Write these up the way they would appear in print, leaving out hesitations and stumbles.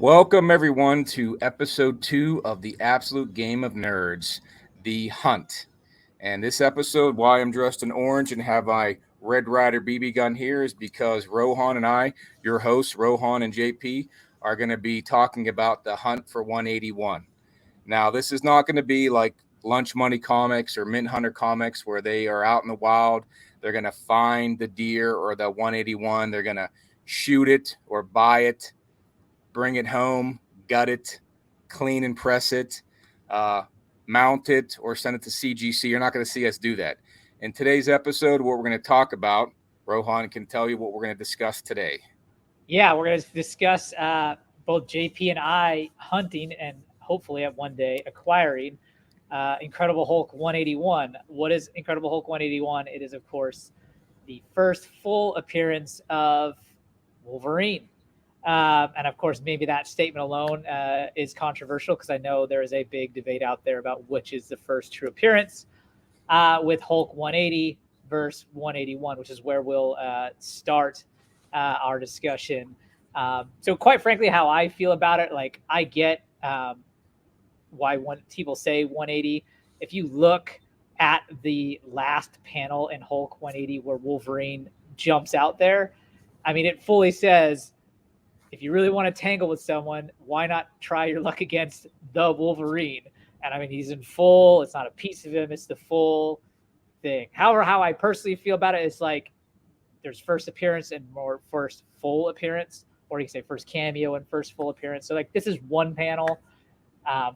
Welcome, everyone, to episode 2 of the Absolute Game of Nerds, The Hunt. And this episode, why I'm dressed in orange and have my Red Ryder BB gun here, is because Rohan and I, your hosts, Rohan and JP, are going to be talking about the hunt for 181. Now, this is not going to be like Lunch Money Comics or Mint Hunter Comics where they are out in the wild. They're going to find the deer or the 181. They're going to shoot it or buy it, bring it home, gut it, clean and press it, uh, mount it, or send it to CGC. You're not going to see us do that. In today's episode, what we're going to talk about, Rohan can tell you what we're going to discuss today. Yeah, we're going to discuss both JP and I hunting and hopefully at one day acquiring Incredible Hulk 181. What is Incredible Hulk 181? It is, of course, the first full appearance of Wolverine. And of course, maybe that statement alone is controversial because I know there is a big debate out there about which is the first true appearance with Hulk 180 versus 181, which is where we'll start our discussion. So quite frankly, how I feel about it, like I get why people say 180. If you look at the last panel in Hulk 180 where Wolverine jumps out there, I mean, it fully says, if you really want to tangle with someone, why not try your luck against the Wolverine? And I mean, he's in full. It's not a piece of him. It's the full thing. However, how I personally feel about it is like there's first appearance and more first full appearance, or you can say first cameo and first full appearance. So like this is one panel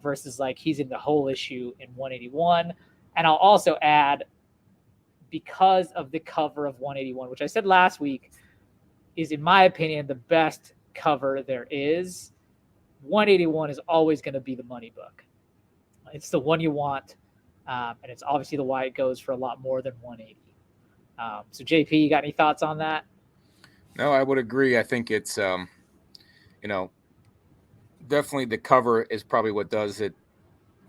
versus like he's in the whole issue in 181. And I'll also add, because of the cover of 181, which I said last week is, in my opinion, the best cover there is, 181 is always going to be the money book. It's the one you want, and it's obviously the why it goes for a lot more than 180. So JP, you got any thoughts on that? No, I would agree. I think it's, definitely the cover is probably what does it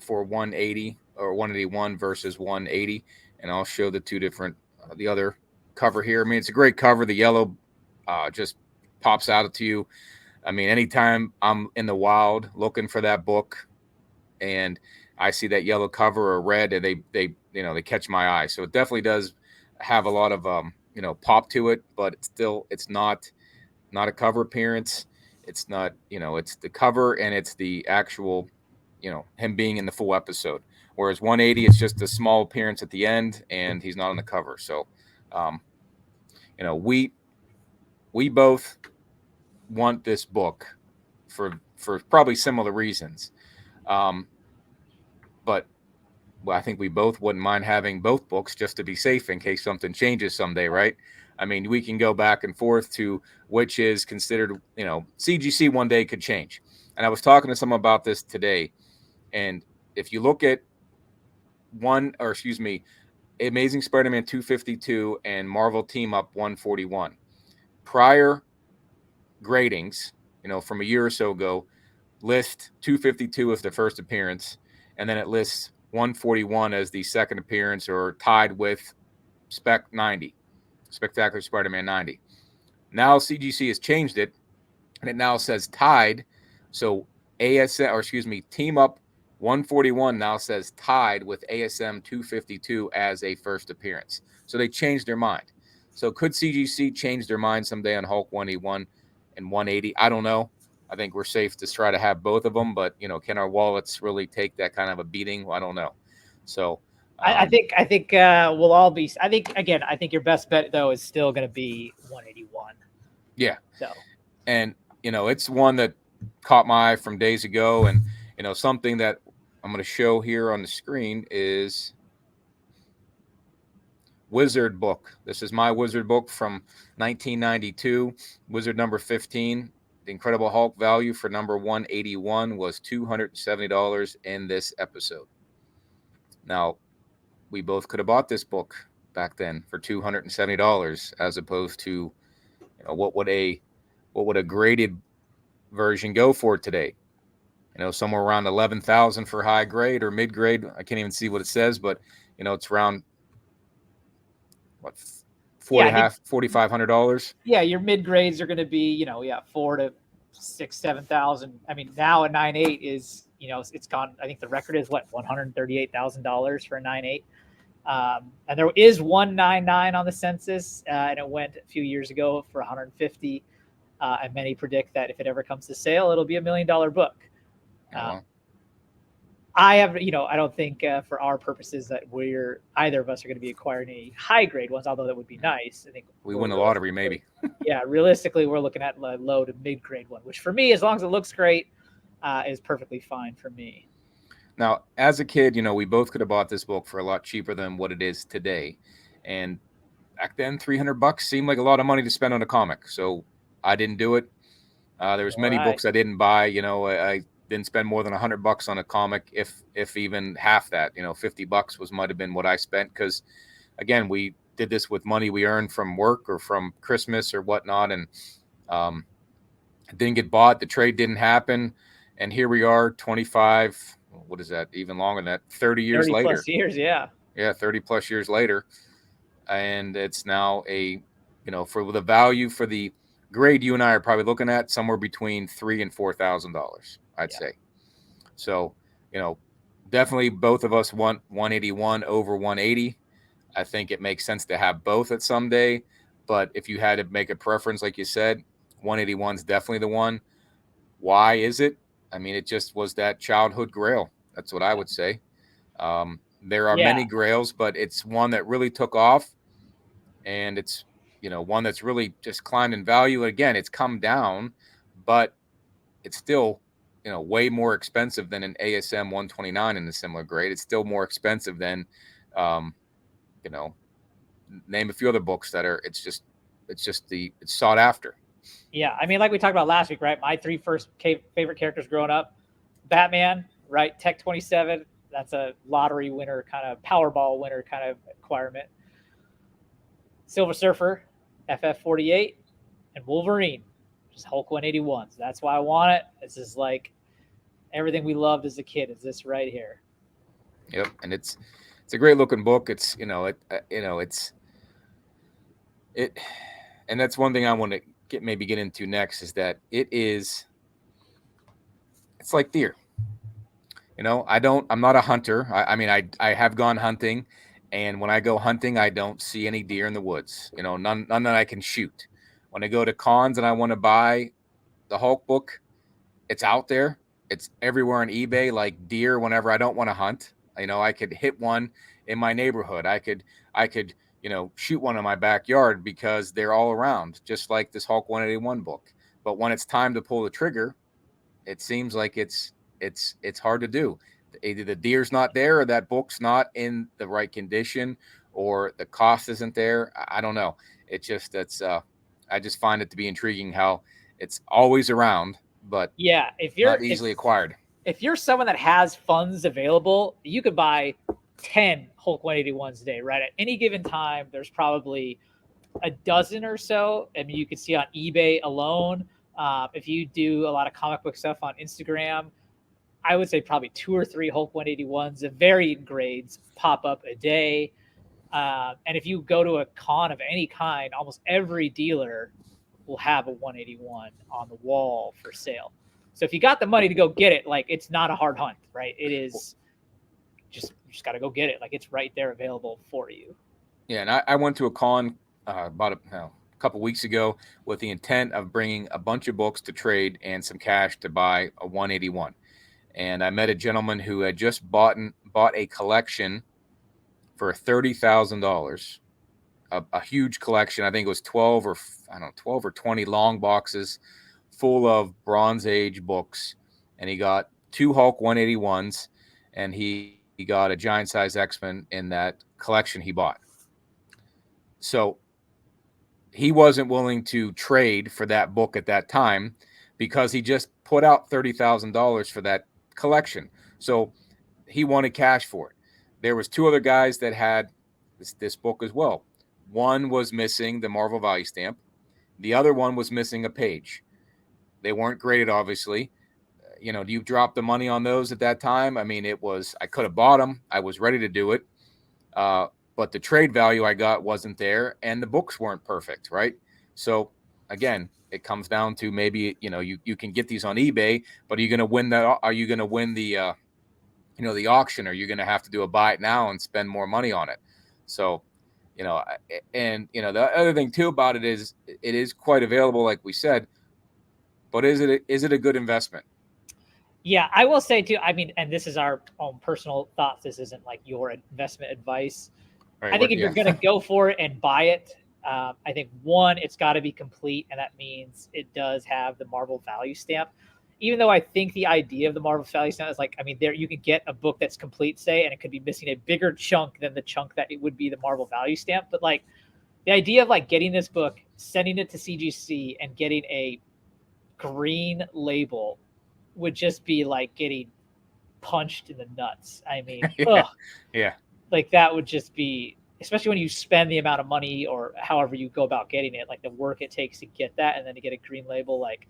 for 180 or 181 versus 180. And I'll show the two different, the other cover here. I mean, it's a great cover. The yellow just pops out to you. I mean, anytime I'm in the wild looking for that book and I see that yellow cover or red, and they catch my eye. So it definitely does have a lot of pop to it, but it's not a cover appearance. It's not, it's the cover and it's the actual, him being in the full episode. Whereas 180 is just a small appearance at the end and he's not on the cover. So, we both want this book for probably similar reasons. But I think we both wouldn't mind having both books just to be safe in case something changes someday, right? I mean, we can go back and forth to which is considered, CGC one day could change. And I was talking to someone about this today. And if you look at Amazing Spider-Man 252 and Marvel Team Up 141, prior gradings, from a year or so ago, list 252 as the first appearance, and then it lists 141 as the second appearance, or tied with Spectacular Spider-Man 90. Now CGC has changed it, and it now says tied. So Team Up 141 now says tied with ASM 252 as a first appearance. So they changed their mind. So could CGC change their mind someday on Hulk 181 and 180? I don't know. I think we're safe to try to have both of them, but can our wallets really take that kind of a beating? Well, I don't know. So I think we'll all be. I think your best bet though is still going to be 181. Yeah. So, and it's one that caught my eye from days ago, and something that I'm going to show here on the screen is Wizard book. This is my Wizard book from 1992, Wizard number 15. The Incredible Hulk value for number 181 was $270 in this episode. Now, we both could have bought this book back then for $270, as opposed to, what would a graded version go for today? Somewhere around 11,000 for high grade or mid grade. I can't even see what it says, but it's around $4,500. Yeah, your mid grades are going to be, $4,000 to 6,000, 7,000. I mean, now a 9.8 is, it's gone. I think the record is what, $138,000 for a 9.8. And there is 199 on the census, and it went a few years ago for 150. And many predict that if it ever comes to sale, it'll be $1 million book. Well, I have, I don't think for our purposes that either of us are going to be acquiring any high grade ones, although that would be nice. I think we win the lottery, maybe. Yeah, realistically, we're looking at a low to mid grade one, which for me, as long as it looks great, is perfectly fine for me. Now, as a kid, we both could have bought this book for a lot cheaper than what it is today. And back then, $300 seemed like a lot of money to spend on a comic. So I didn't do it. There was many books I didn't buy. I didn't spend more than $100 on a comic, if even half that. $50 might have been what I spent, because again, we did this with money we earned from work or from Christmas or whatnot, and it didn't get bought. The trade didn't happen, and here we are, 25. What is that? Even longer than that, 30 years 30 later. plus years, yeah. Yeah, 30 plus years later, and it's now for the value for the grade you and I are probably looking at somewhere between $3,000 and $4,000, I'd say. So, definitely both of us want 181 over 180. I think it makes sense to have both at some day, but if you had to make a preference, like you said, 181 is definitely the one. Why is it? I mean, it just was that childhood grail. That's what I would say. There are many grails, but it's one that really took off, and it's one that's really just climbed in value. Again, it's come down, but it's still way more expensive than an ASM 129 in a similar grade. It's still more expensive than name a few other books that are. It's sought after. Yeah, I mean, like we talked about last week, right? My three first favorite characters growing up: Batman, right? Tech 27. That's a lottery winner, kind of Powerball winner kind of acquirement. Silver Surfer, FF 48, and Wolverine, just Hulk 181s. That's why I want it. This is like everything we loved as a kid. Is this right here? Yep, and it's a great looking book. It's and that's one thing I want to get into next, is that it's like deer. I'm not a hunter. I mean, I have gone hunting, and when I go hunting, I don't see any deer in the woods. None that I can shoot. When I go to cons and I want to buy the Hulk book, it's out there. It's everywhere on eBay, like deer. Whenever I don't want to hunt, I could hit one in my neighborhood. I could shoot one in my backyard, because they're all around, just like this Hulk 181 book. But when it's time to pull the trigger, it seems like it's hard to do. Either the deer's not there, or that book's not in the right condition, or the cost isn't there. I don't know. I just find it to be intriguing how it's always around, but if you're not easily acquired. If you're someone that has funds available, you could buy 10 Hulk 181s a day, right? At any given time, there's probably a dozen or so. I mean, you could see on eBay alone. If you do a lot of comic book stuff on Instagram, I would say probably 2 or 3 Hulk 181s of varying grades pop up a day. And if you go to a con of any kind, almost every dealer will have a 181 on the wall for sale. So if you got the money to go get it, like, it's not a hard hunt, right? It is you just got to go get it. Like, it's right there available for you. Yeah, and I went to a con about a couple weeks ago with the intent of bringing a bunch of books to trade and some cash to buy a 181. And I met a gentleman who had just bought a collection for $30,000, a huge collection. I think it was 12 or 20 long boxes full of Bronze Age books, and he got 2 Hulk 181s, and he got a giant size X-Men in that collection he bought. So he wasn't willing to trade for that book at that time, because he just put out $30,000 for that collection. So he wanted cash for it. There was 2 other guys that had this book as well. One was missing the Marvel value stamp. The other one was missing a page. They weren't graded, obviously. Do you drop the money on those at that time? I mean, I could have bought them. I was ready to do it. But the trade value I got wasn't there, and the books weren't perfect, right? So again, it comes down to maybe, you can get these on eBay, but are you going to win that? Are you going to win the auction? Or are you going to have to do a buy it now and spend more money on it? So, and the other thing too about it is quite available, like we said, but is it a good investment? Yeah, I will say too. I mean, and this is our own personal thoughts. This isn't like your investment advice. Right. I think if Yeah. you're going to go for it and buy it, I think one, it's got to be complete, and that means it does have the Marvel value stamp. Even though I think the idea of the Marvel value stamp is like, I mean, there you could get a book that's complete, say, and it could be missing a bigger chunk than the chunk that it would be the Marvel value stamp. But like the idea of like getting this book, sending it to CGC, and getting a green label would just be like getting punched in the nuts. I mean, Yeah. Yeah. like that would just be, especially when you spend the amount of money or however you go about getting it, like the work it takes to get that and then to get a green label. Like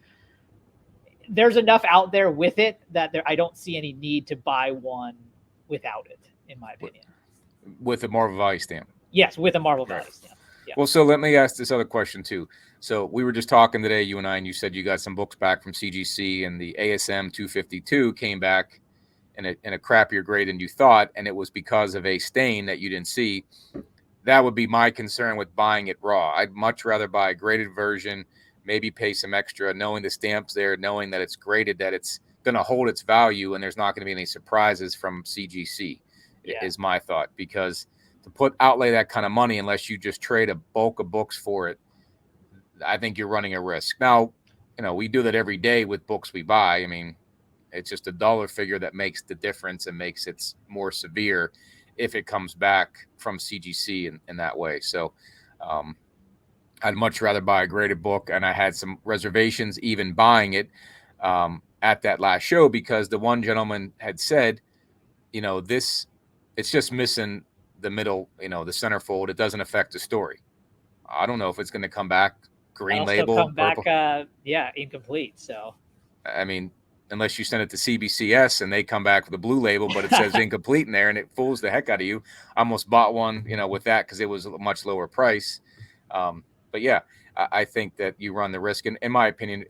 there's enough out there with it that I don't see any need to buy one without it, in my opinion. With a Marvel value stamp. Yes, with a Marvel value stamp. Yeah. Well, so let me ask this other question too. So we were just talking today, you and I, and you said you got some books back from CGC, and the ASM 252 came back in a crappier grade than you thought, and it was because of a stain that you didn't see. That would be my concern with buying it raw. I'd much rather buy a graded version, maybe pay some extra, knowing the stamp's there, knowing that it's graded, that it's going to hold its value, and there's not going to be any surprises from CGC, is my thought. Because to outlay that kind of money, unless you just trade a bulk of books for it, I think you're running a risk. Now, we do that every day with books we buy. I mean, it's just a dollar figure that makes the difference and makes it more severe if it comes back from CGC in that way. So I'd much rather buy a graded book, and I had some reservations even buying it at that last show, because the one gentleman had said, it's just missing the middle, the centerfold. It doesn't affect the story. I don't know if it's going to come back green label, come purple. Back, incomplete. So, I mean, unless you send it to CBCS and they come back with a blue label, but it says incomplete in there, and it fools the heck out of you. I almost bought one, with that, because it was a much lower price. But yeah, I think that you run the risk. And in my opinion,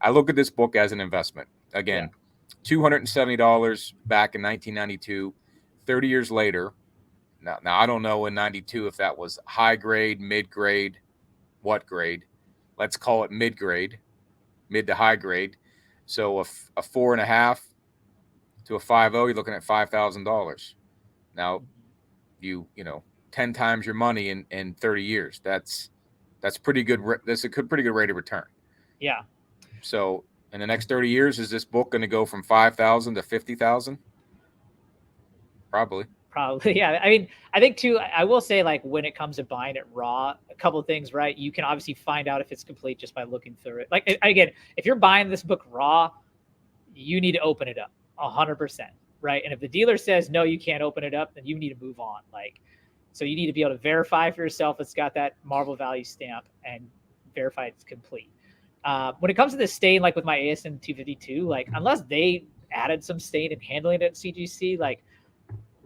I look at this book as an investment. Again, $270 back in 1992, 30 years later. Now I don't know in 92 if that was high grade, mid grade, what grade. Let's call it mid grade, mid to high grade. So a 4.5 to a 5.0, you're looking at $5,000. Now, you 10 times your money in 30 years. That's pretty good. That's a pretty good rate of return. Yeah. So in the next 30 years, is this book going to go from 5,000 to 50,000? Probably. Yeah. I mean, I think too, I will say, like, when it comes to buying it raw, a couple of things, right? You can obviously find out if it's complete just by looking through it. Like, again, if you're buying this book raw, you need to open it up 100%, right? And if the dealer says, no, you can't open it up, then you need to move on. Like, so you need to be able to verify for yourself it's got that Marvel value stamp and verify it's complete. When it comes to the stain, like with my ASM 252, like, unless they added some stain and handling it at CGC, like,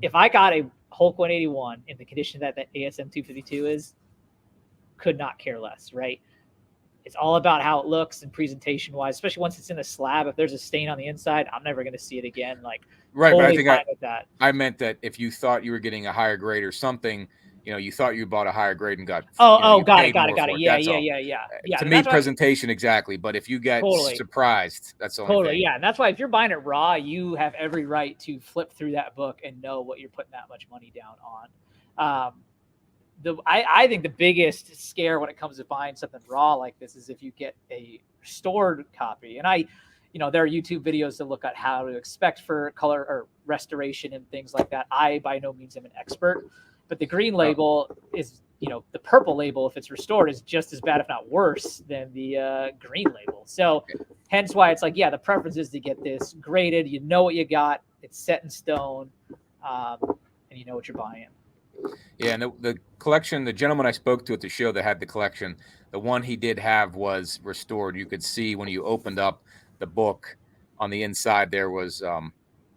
if I got a Hulk 181 in the condition that the ASM 252 is, could not care less, right? It's all about how it looks and presentation wise, especially once it's in a slab. If there's a stain on the inside, I'm never going to see it again. Like, right. Totally but I think with that. I meant that if you thought you were getting a higher grade or something, you thought you bought a higher grade and got got it. Yeah. To me, presentation exactly. But if you get Totally. surprised, that's the only Totally, thing. yeah. And that's why if you're buying it raw, you have every right to flip through that book and know what you're putting that much money down on. I think the biggest scare when it comes to buying something raw like this is if you get a restored copy. And there are YouTube videos to look at how to expect for color or restoration and things like that. I by no means am an expert, but the green label is, the purple label, if it's restored, is just as bad, if not worse, than the green label. So hence why it's like, yeah, the preference is to get this graded. You know what you got. It's set in stone, and you know what you're buying. Yeah, and the collection, the gentleman I spoke to at the show that had the collection, the one he did have was restored. You could see when you opened up the book on the inside, there was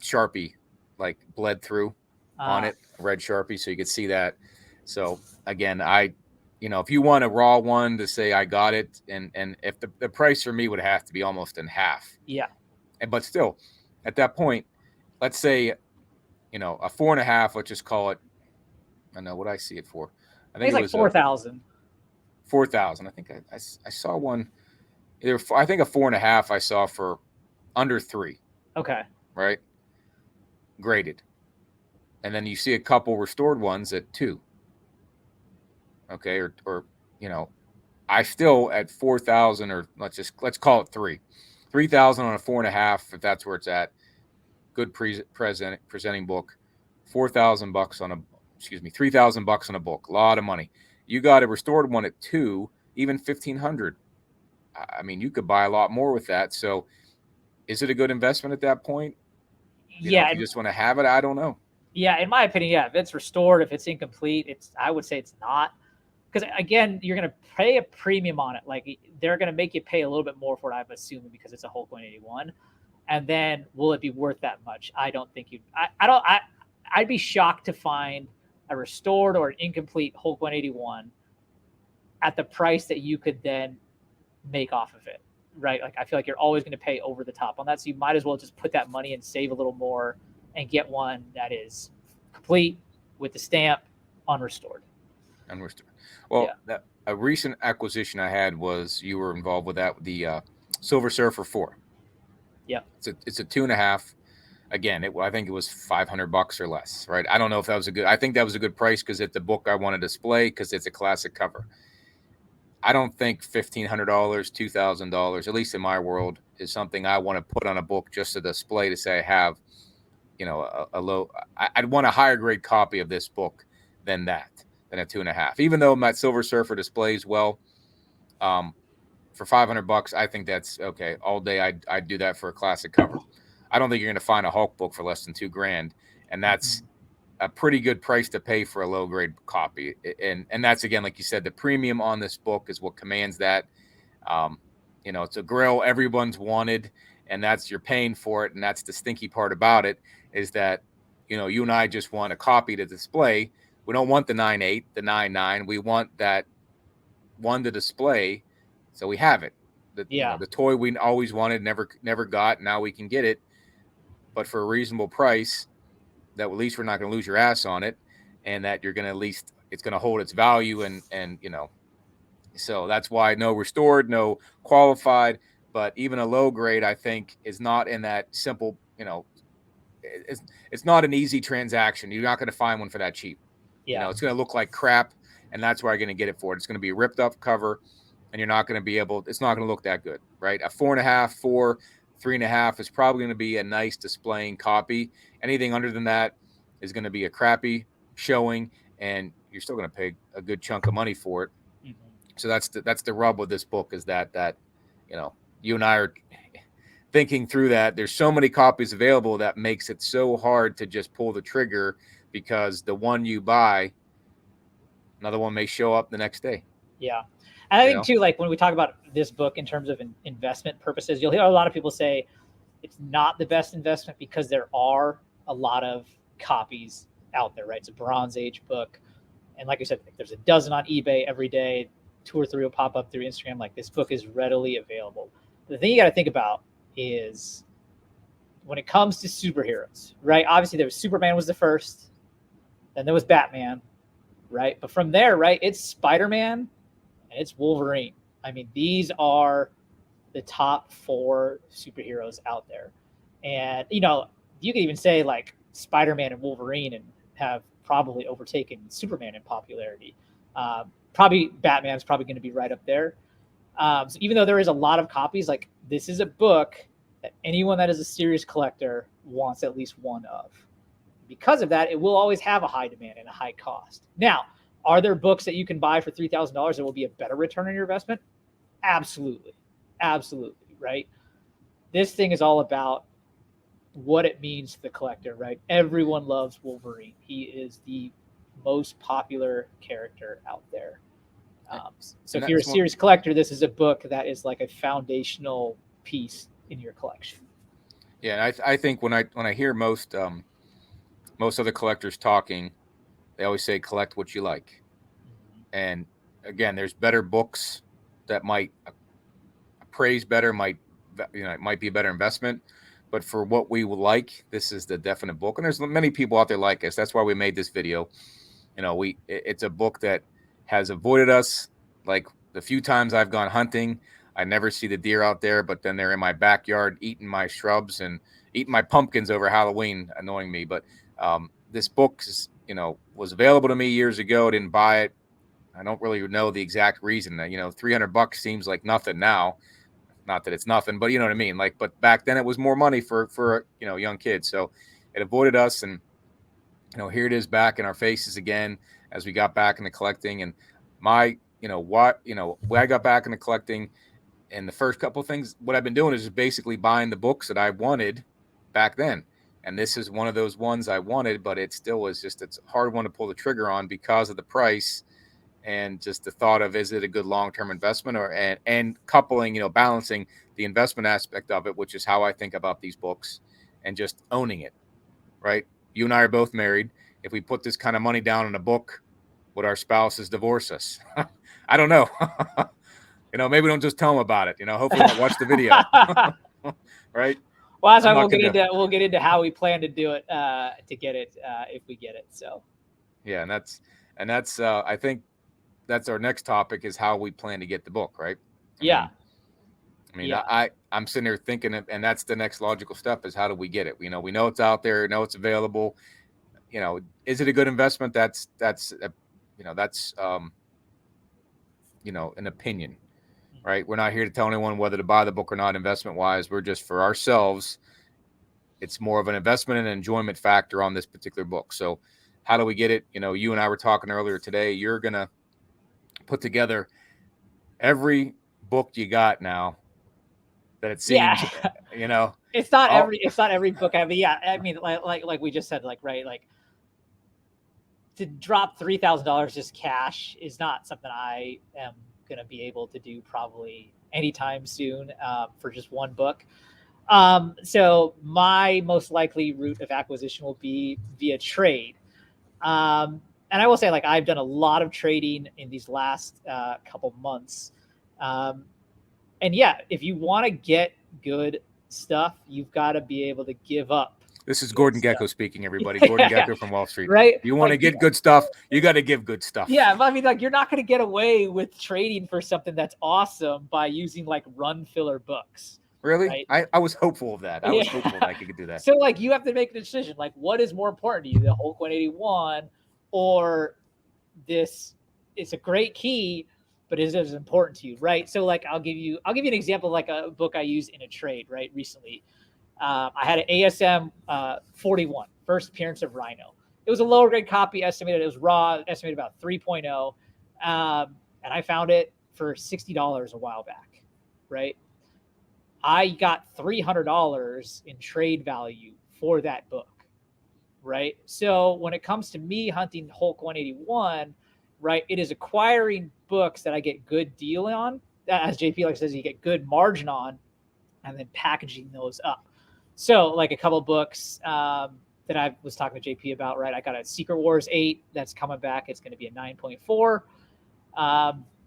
Sharpie, like, bled through on it, red Sharpie, so you could see that. So again, I if you want a raw one to say I got it, and if the price for me would have to be almost in half. Yeah. But still, at that point, let's say, a 4.5, let's just call it, I know what I see it for. I think It's it like was 4,000. 4,000. I think I saw one, I think a 4.5 I saw for under 3, Okay. right? Graded. And then you see a couple restored ones at 2. Okay. Or I still at 4,000, or let's call it 3. 3,000 on a 4.5, if that's where it's at. Good presenting book. $4,000 on a, excuse me, $3,000 on a book. A lot of money. You got a restored one at 2, even 1,500. I mean, you could buy a lot more with that. So, is it a good investment at that point? Yeah. If you just want to have it, I don't know. Yeah. In my opinion, yeah. If it's restored, if it's incomplete, I would say it's not. Because again, you're going to pay a premium on it. Like they're going to make you pay a little bit more for it, I'm assuming, because it's a Hulk 181. And then will it be worth that much? I don't think you. I don't. I'd be shocked to find a restored or an incomplete Hulk 181 at the price that you could then make off of it, right? Like I feel like you're always going to pay over the top on that, so you might as well just put that money and save a little more and get one that is complete with the stamp, unrestored. Unrestored. Well, Yeah. a recent acquisition I had was, you were involved with that, the Silver Surfer 4. Yeah. It's a 2.5. Again, I think it was $500 or less, right? I don't know if that was a good. I think that was a good price because it's the book I want to display because it's a classic cover. I don't think $1,500, $2,000, at least in my world, is something I want to put on a book just to display to say I have, a low. I'd want a higher grade copy of this book than that, than a 2.5. Even though my Silver Surfer displays well, um, for $500, I think that's okay. All day, I'd do that for a classic cover. I don't think you're going to find a Hulk book for less than $2,000, and that's a pretty good price to pay for a low grade copy. And that's, again, like you said, the premium on this book is what commands that. Um, it's a grail everyone's wanted, and that's, you're paying for it, and that's the stinky part about it, is that you and I just want a copy to display. We don't want the 9.8, the 9.9. We want that one to display, so we have it. Yeah. The toy we always wanted, never got. Now we can get it, but for a reasonable price. That at least we're not going to lose your ass on it, and that you're going to, at least it's going to hold its value, and so that's why no restored, no qualified, but even a low grade, I think, is not in that simple. It's not an easy transaction. You're not going to find one for that cheap. Yeah. It's going to look like crap, and that's why you're going to get it for it. It's going to be a ripped up cover, and you're not going to be able. It's not going to look that good, right? A 4.5, 4, 3.5 is probably going to be a nice displaying copy. Anything under than that is going to be a crappy showing, and you're still going to pay a good chunk of money for it. Mhm. So that's the rub with this book, is that you and I are thinking through that. There's so many copies available that makes it so hard to just pull the trigger, because the one you buy, another one may show up the next day. Yeah. And I You think know, too, like when we talk about this book in terms of investment purposes, you'll hear a lot of people say it's not the best investment because there are a lot of copies out there, right? It's a Bronze Age book. And like I said, there's a dozen on eBay every day, 2 or 3 will pop up through Instagram. Like this book is readily available. The thing you got to think about is when it comes to superheroes, right? Obviously, there was Superman was the first, then there was Batman, right? But from there, right, it's Spider-Man and it's Wolverine. I mean, these are the top 4 superheroes out there. And, you could even say like Spider-Man and Wolverine and have probably overtaken Superman in popularity. Probably Batman's probably going to be right up there. So even though there is a lot of copies, like this is a book that anyone that is a serious collector wants at least one of. Because of that, it will always have a high demand and a high cost. Now, are there books that you can buy for $3,000 that will be a better return on your investment? Absolutely. Absolutely, right? This thing is all about what it means to the collector, right? Everyone loves Wolverine. He is the most popular character out there. So if you're a serious collector, this is a book that is like a foundational piece in your collection. Yeah, and I think when I hear most other collectors talking, they always say collect what you like. And again, there's better books that might appraise better, it might be a better investment. But for what we would like, this is the definite book. And there's many people out there like us. That's why we made this video. It's a book that has avoided us. Like the few times I've gone hunting, I never see the deer out there, but then they're in my backyard eating my shrubs and eating my pumpkins over Halloween, annoying me. But this book is, was available to me years ago. I didn't buy it. I don't really know the exact reason. That $300 seems like nothing now. Not that it's nothing, but you know what I mean. Like, but back then it was more money for young kids. So it avoided us, and here it is back in our faces again as we got back into collecting. And when I got back into collecting, and the first couple of things, what I've been doing is just basically buying the books that I wanted back then. And this is one of those ones I wanted, but it still was it's a hard one to pull the trigger on because of the price and just the thought of, is it a good long-term investment, and coupling, balancing the investment aspect of it, which is how I think about these books, and just owning it, right? You and I are both married. If we put this kind of money down in a book, would our spouses divorce us? I don't know. Maybe don't just tell them about it. Hopefully they'll watch the video. Right? Well, that's why we'll get into how we plan to do it to get it if we get it. So yeah, and that's I think that's our next topic, is how we plan to get the book, right? I mean, I'm sitting there thinking, and that's the next logical step, is how do we get it? We know it's out there, know it's available. Is it a good investment? That's an opinion, right? We're not here to tell anyone whether to buy the book or not investment wise. We're just, for ourselves, it's more of an investment and an enjoyment factor on this particular book. So how do we get it? You and I were talking earlier today. You're going to put together every book you got now that it seems, it's not every book. I mean, I mean, like we just said, right, to drop $3,000 just cash is not something I am going to be able to do probably anytime soon for just one book. So my most likely route of acquisition will be via trade. And I will say, I've done a lot of trading in these last couple months. And yeah, if you want to get good stuff, you've got to be able to give up. This is Gordon Gecko speaking, everybody. Gordon Gecko from Wall Street. Right? You want to get good stuff, you got to give good stuff. Yeah, but I mean, you're not going to get away with trading for something that's awesome by using run filler books. Really? Right? I was hopeful of that. I was hopeful that I could do that. So you have to make a decision. What is more important to you, the Hulk 181 or this? It's a great key, but is it as important to you, right? So I'll give you an example of a book I used in a trade, right, recently. I had an ASM 41, first appearance of Rhino. It was a lower grade copy, estimated. It was raw, estimated about 3.0. And I found it for $60 a while back, right? I got $300 in trade value for that book, right? So when it comes to me hunting Hulk 181, right, it is acquiring books that I get good deal on, as JP says, you get good margin on, and then packaging those up. So a couple books that I was talking to JP about, right? I got a Secret Wars 8 that's coming back. It's going to be a 9.4.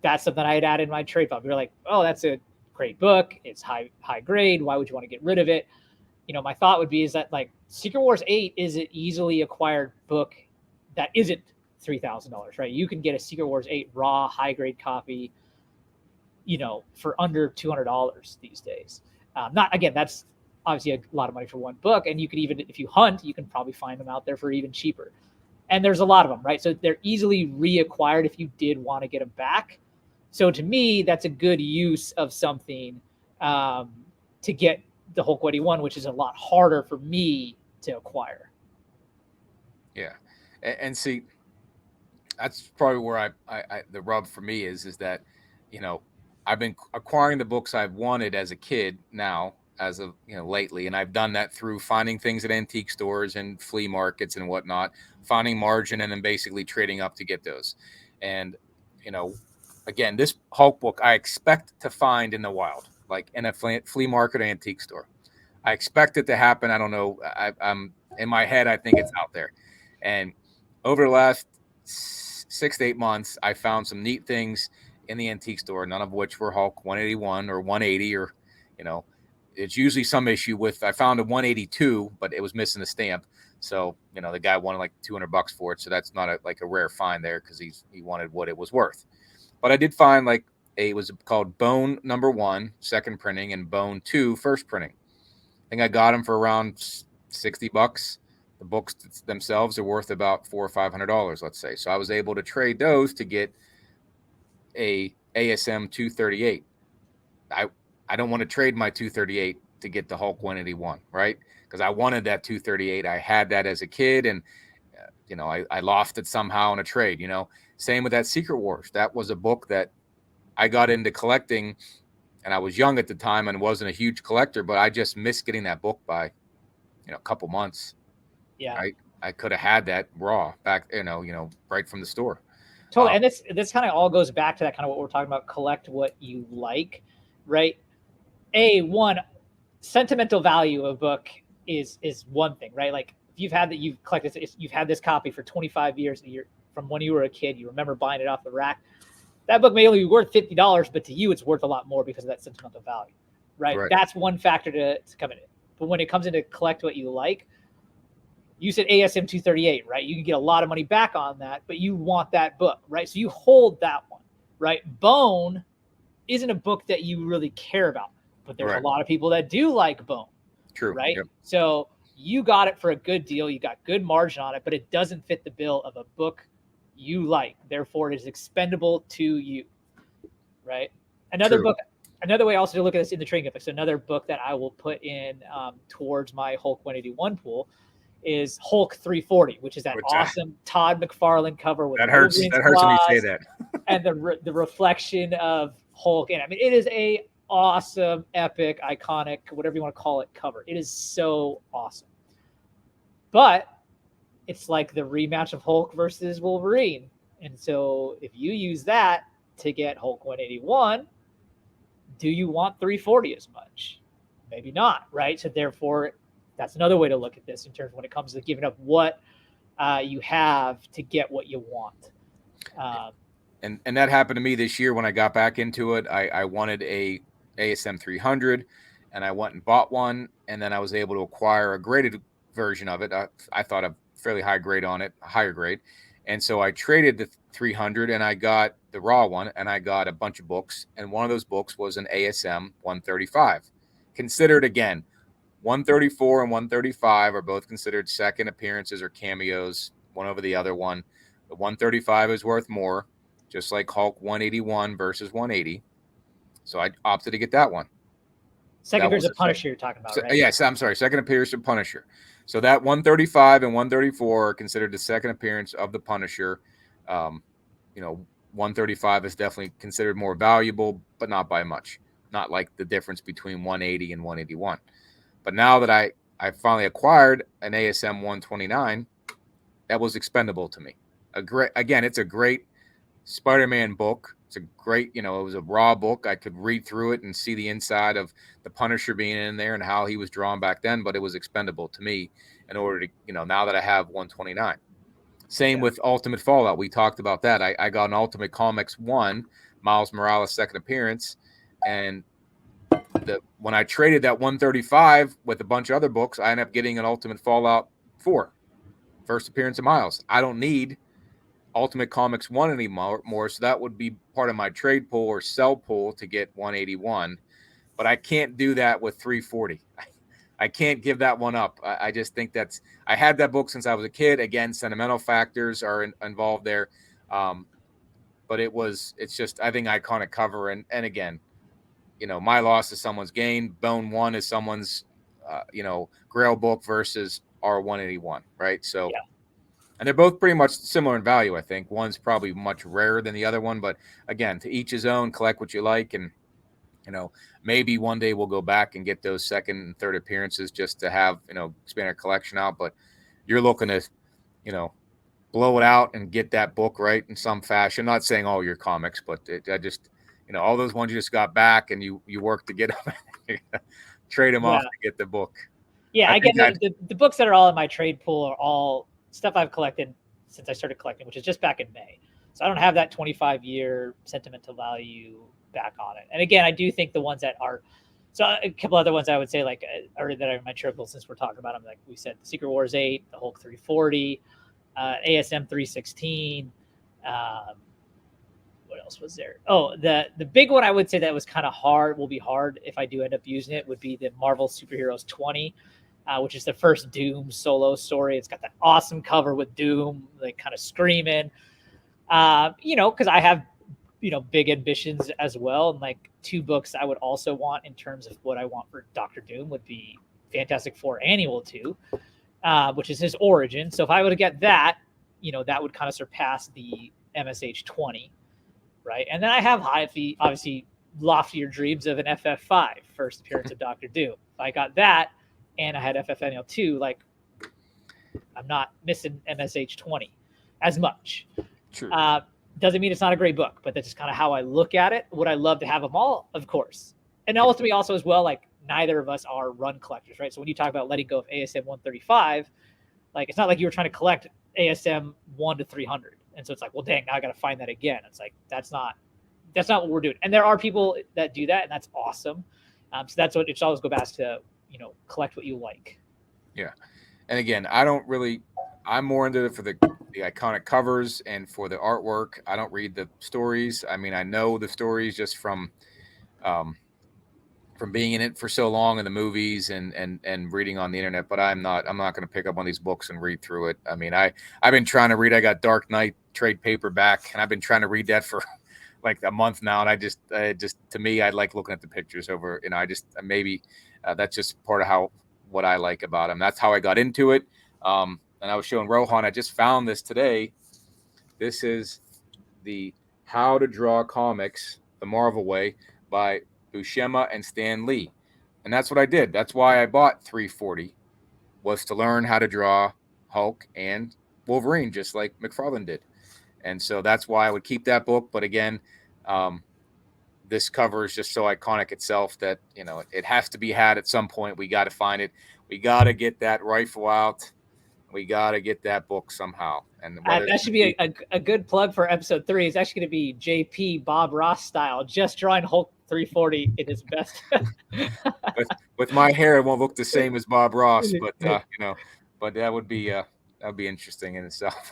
That's something I had added in my trade file. We were like, oh, that's a great book. It's high grade. Why would you want to get rid of it? My thought would be is that Secret Wars 8 is an easily acquired book that isn't $3,000, right? You can get a Secret Wars 8 raw high grade copy, for under $200 these days. That's obviously a lot of money for one book. And you could even, if you hunt, you can probably find them out there for even cheaper. And there's a lot of them, right? So they're easily reacquired if you did want to get them back. So to me, that's a good use of something to get the Hulk 181, which is a lot harder for me to acquire. Yeah. And see, that's probably where I the rub for me is that, I've been acquiring the books I've wanted as a kid now, as of lately, and I've done that through finding things at antique stores and flea markets and whatnot, finding margin, and then basically trading up to get those. And again, this Hulk book I expect to find in the wild, in a flea market or antique store. I expect it to happen. I don't know. I'm in my head, I think it's out there. And over the last 6 to 8 months, I found some neat things in the antique store, none of which were Hulk 181 or 180 or, you know, it's usually some issue with. I found a 182, but it was missing a stamp. So, you know, the guy wanted like $200 for it. So that's not like a rare find there because he wanted what it was worth. But I did find like it was called Bone #1, second printing, and Bone 2, first printing. I think I got them for around $60. The books themselves are worth about $400 or $500, let's say. So I was able to trade those to get a ASM 238. I don't want to trade my 238 to get the Hulk 181, right? Because I wanted that 238. I had that as a kid, and you know, I lost it somehow in a trade. You know, same with that Secret Wars. That was a book that I got into collecting, and I was young at the time and wasn't a huge collector, but I just missed getting that book by, you know, a couple months. Yeah. I could have had that raw back, right from the store. Totally. And this kind of all goes back to that kind of what we're talking about, collect what you like, right? One, sentimental value of a book is one thing, right? Like if you've collected, you've had this copy for 25 years, from when you were a kid, you remember buying it off the rack. That book may only be worth $50, but to you, it's worth a lot more because of that sentimental value, right? That's one factor to come in. But when it comes into collect what you like, you said ASM 238, right? You can get a lot of money back on that, but you want that book, right? So you hold that one, right? Bone isn't a book that you really care about, but there's a lot of people that do like Bone. True. Right. Yep. So you got it for a good deal. You got good margin on it, but it doesn't fit the bill of a book you like. Therefore, it is expendable to you. Right. Another way also to look at this in the trading gift. So another book that I will put in towards my Hulk 181 pool is Hulk 340, which is that awesome Todd McFarlane cover with that hurts when you say that. And the reflection of Hulk. And I mean, it is a awesome, epic, iconic, whatever you want to call it, cover. It is so awesome. But it's like the rematch of Hulk versus Wolverine. And so if you use that to get Hulk 181, do you want 340 as much? Maybe not, right? So therefore, that's another way to look at this in terms of when it comes to giving up what you have to get what you want. And that happened to me this year when I got back into it. I wanted a ASM 300, and I went and bought one, and then I was able to acquire a graded version of it. I thought a fairly high grade on it, a higher grade. And so I traded the 300 and I got the raw one, and I got a bunch of books. And one of those books was an ASM 135. Considered, again, 134 and 135 are both considered second appearances or cameos, one over the other one. The 135 is worth more, just like Hulk 181 versus 180. So I opted to get that one. Second appearance of Punisher you're talking about, right? Yes, I'm sorry. Second appearance of Punisher. So that 135 and 134 are considered the second appearance of the Punisher. 135 is definitely considered more valuable, but not by much. Not like the difference between 180 and 181. But now that I finally acquired an ASM 129, that was expendable to me. It's a great Spider-Man book. It's a great, it was a raw book. I could read through it and see the inside of the Punisher being in there and how he was drawn back then, but it was expendable to me in order to, now that I have 129. Same with Ultimate Fallout. We talked about that. I got an Ultimate Comics 1, Miles Morales' second appearance, and when I traded that 135 with a bunch of other books, I ended up getting an Ultimate Fallout 4, first appearance of Miles. I don't need Ultimate Comics 1 anymore, so that would be part of my trade pool or sell pool to get 181. But I can't do that with 340. I can't give that one up. I just think I had that book since I was a kid. Again, sentimental factors are involved there. But it's just, I think, iconic cover. And again, my loss is someone's gain. Bone 1 is someone's, grail book versus R181, right? So, and they're both pretty much similar in value, I think. One's probably much rarer than the other one, but again, to each his own. Collect what you like, and maybe one day we'll go back and get those second and third appearances just to have expand our collection out. But you're looking to blow it out and get that book right in some fashion. Not saying all your comics, but I just all those ones you just got back and you work to get them, trade them off to get the book. Yeah, I get the books that are all in my trade pool are all stuff I've collected since I started collecting, which is just back in May. So I don't have that 25-year sentimental value back on it. And again, I do think the ones that are, so a couple other ones I would say like, or that are my triple since we're talking about them, like we said, the Secret Wars 8, the Hulk 340, ASM 316. What else was there? Oh, the big one I would say that was kind of hard, will be hard if I do end up using it, would be the Marvel Superheroes 20, which is the first Doom solo story. It's got that awesome cover with Doom, like kind of screaming. Because I have, big ambitions as well. And like two books I would also want in terms of what I want for Doctor Doom would be Fantastic Four Annual 2, which is his origin. So if I would get that, that would kind of surpass the MSH 20, right? And then I have obviously loftier dreams of an FF5, first appearance of Doctor Doom. If I got that and I had FF Annual 2, like I'm not missing MSH 20 as much. True. Doesn't mean it's not a great book, but that's just kind of how I look at it. Would I love to have them all? Of course. And ultimately also as well, like neither of us are run collectors, right? So when you talk about letting go of ASM 135, like it's not like you were trying to collect ASM 1 to 300. And so it's like, well, dang, now I got to find that again. It's like, that's not what we're doing. And there are people that do that, and that's awesome. So that's what it's always go back to, collect what you like. Yeah. And again, I'm more into it for the iconic covers and for the artwork. I don't read the stories. I mean, I know the stories just from being in it for so long in the movies and reading on the internet, but I'm not going to pick up one of these books and read through it. I mean, I've been trying to read, I got Dark Knight trade paperback, and I've been trying to read that for like a month now. And I just to me, I like looking at the pictures over, I just, maybe that's just part of what I like about him. That's how I got into it. And I was showing Rohan, I just found this today. This is the How to Draw Comics the Marvel Way by Buscema and Stan Lee. And that's what I did. That's why I bought 340, was to learn how to draw Hulk and Wolverine, just like McFarlane did. And so that's why I would keep that book. But again, this cover is just so iconic itself that, it has to be had at some point. We got to find it. We got to get that rifle out. We got to get that book somehow. And that should be a good plug for episode 3. It's actually going to be JP Bob Ross style, just drawing Hulk 340 in his best. with my hair, it won't look the same as Bob Ross, but but that would be interesting in itself.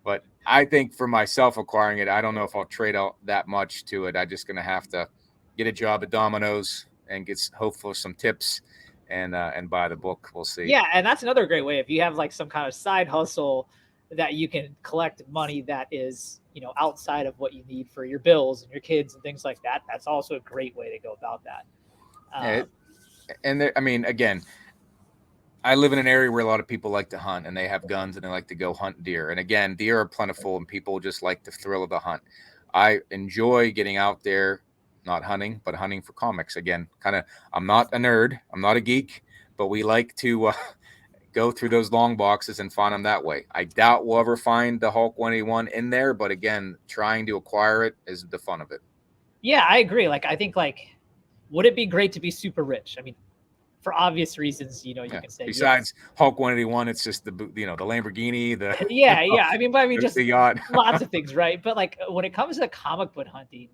But I think for myself acquiring it, I don't know if I'll trade out that much to it. I'm just going to have to get a job at Domino's and get hopefully some tips and buy the book. We'll see. Yeah, and that's another great way. If you have like some kind of side hustle that you can collect money that is, outside of what you need for your bills and your kids and things like that, that's also a great way to go about that. And there, I mean, again, I live in an area where a lot of people like to hunt, and they have guns, and they like to go hunt deer. And again, deer are plentiful, and people just like the thrill of the hunt. I enjoy getting out there, not hunting, but hunting for comics. Again, I'm not a nerd, I'm not a geek, but we like to go through those long boxes and find them that way. I doubt we'll ever find the Hulk 181 in there, but again, trying to acquire it is the fun of it. Yeah, I agree. Like, I think, would it be great to be super rich? I mean, for obvious reasons, you can say. Besides Hulk 181, it's just the Lamborghini, yeah. I mean, just the yacht, lots of things, right? But like when it comes to comic book hunting,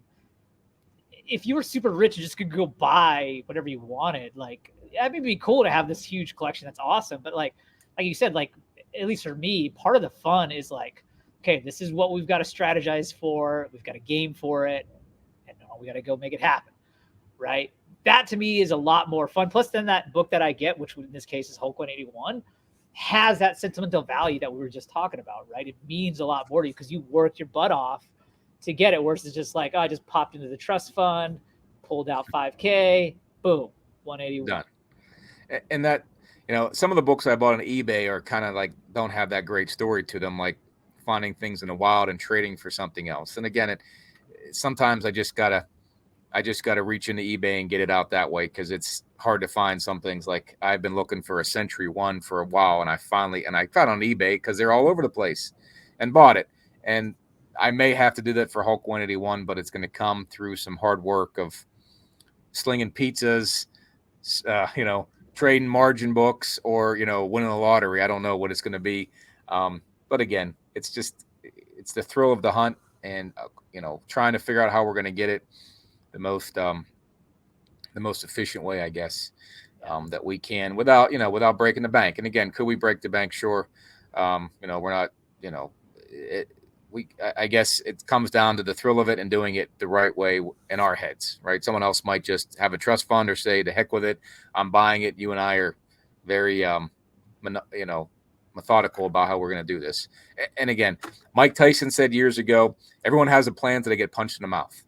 if you were super rich and just could go buy whatever you wanted, like it'd be cool to have this huge collection. That's awesome. But like you said, like at least for me, part of the fun is like, okay, this is what we've got to strategize for. We've got a game for it, and we got to go make it happen, right? That to me is a lot more fun. Plus, then that book that I get, which in this case is Hulk 181, has that sentimental value that we were just talking about, right? It means a lot more to you because you worked your butt off to get it, versus just like, I just popped into the trust fund, pulled out $5K, boom, 181. Done. And that, some of the books I bought on eBay are kind of like, don't have that great story to them, like finding things in the wild and trading for something else. And again, sometimes I just gotta reach into eBay and get it out that way, because it's hard to find some things. Like I've been looking for a Century 1 for a while, and I found on eBay because they're all over the place, and bought it. And I may have to do that for Hulk 181, but it's going to come through some hard work of slinging pizzas, trading margin books, or winning the lottery. I don't know what it's going to be, but again, it's it's the thrill of the hunt, and trying to figure out how we're going to get it the most efficient way, I guess, that we can without breaking the bank. And again, could we break the bank? Sure. We're not. It, I guess it comes down to the thrill of it and doing it the right way in our heads, right? Someone else might just have a trust fund or say, "The heck with it, I'm buying it." You and I are very, methodical about how we're going to do this. And again, Mike Tyson said years ago, everyone has a plan till they get punched in the mouth.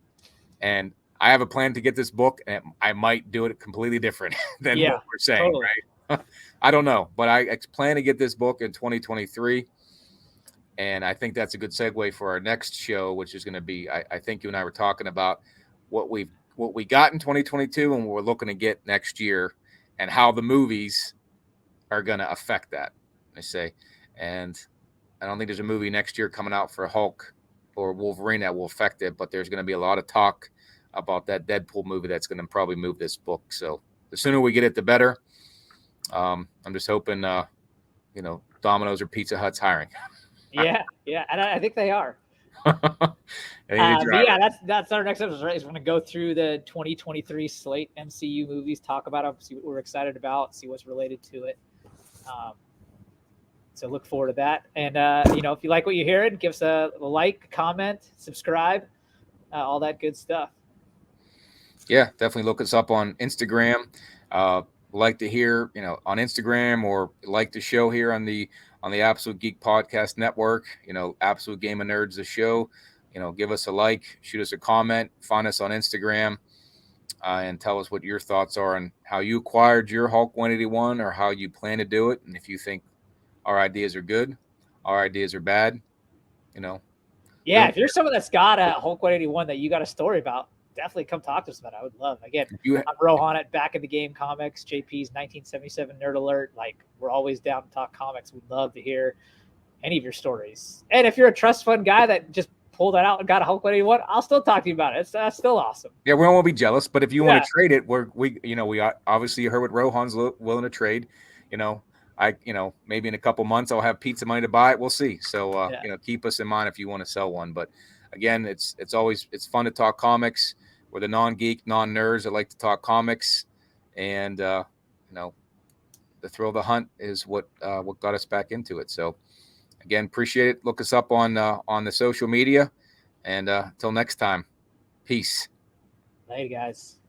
And I have a plan to get this book, and I might do it completely different than what we're saying, totally. right? I don't know, but I plan to get this book in 2023. And I think that's a good segue for our next show, which is going to be, I think you and I were talking about what we got in 2022 and what we're looking to get next year, and how the movies are going to affect that. I say, and I don't think there's a movie next year coming out for Hulk or Wolverine that will affect it, but there's going to be a lot of talk about that Deadpool movie that's going to probably move this book. So the sooner we get it, the better. I'm just hoping, Domino's or Pizza Hut's hiring. Yeah, and I think they are. But yeah, that's our next episode, right? Is we're going to go through the 2023 slate MCU movies, talk about them, see what we're excited about, see what's related to it. So look forward to that. And, if you like what you're hearing, give us a like, comment, subscribe, all that good stuff. Yeah, definitely look us up on Instagram. Like to hear, on Instagram, or like the show here on the Absolute Geek Podcast Network, Absolute Game of Nerds, the show, give us a like, shoot us a comment, find us on Instagram, and tell us what your thoughts are on how you acquired your Hulk 181 or how you plan to do it. And if you think our ideas are good, our ideas are bad, Yeah, if you're someone that's got a Hulk 181 that you got a story about, definitely come talk to us about it. I would love. Again, I'm Rohan at Back in the Game Comics, JP's 1977 Nerd Alert. Like, we're always down to talk comics. We'd love to hear any of your stories. And if you're a trust fund guy that just pulled that out and got a Hulk 181, I'll still talk to you about it. That's still awesome. Yeah, we don't want to be jealous, but if you want to trade it, we obviously heard what Rohan's willing to trade. Maybe in a couple months I'll have pizza money to buy it. We'll see. So keep us in mind if you want to sell one. But again, it's fun to talk comics. We're the non-geek, non-nerds that like to talk comics, and the thrill of the hunt is what got us back into it. So again, appreciate it. Look us up on the social media, and until next time, peace. Later, guys.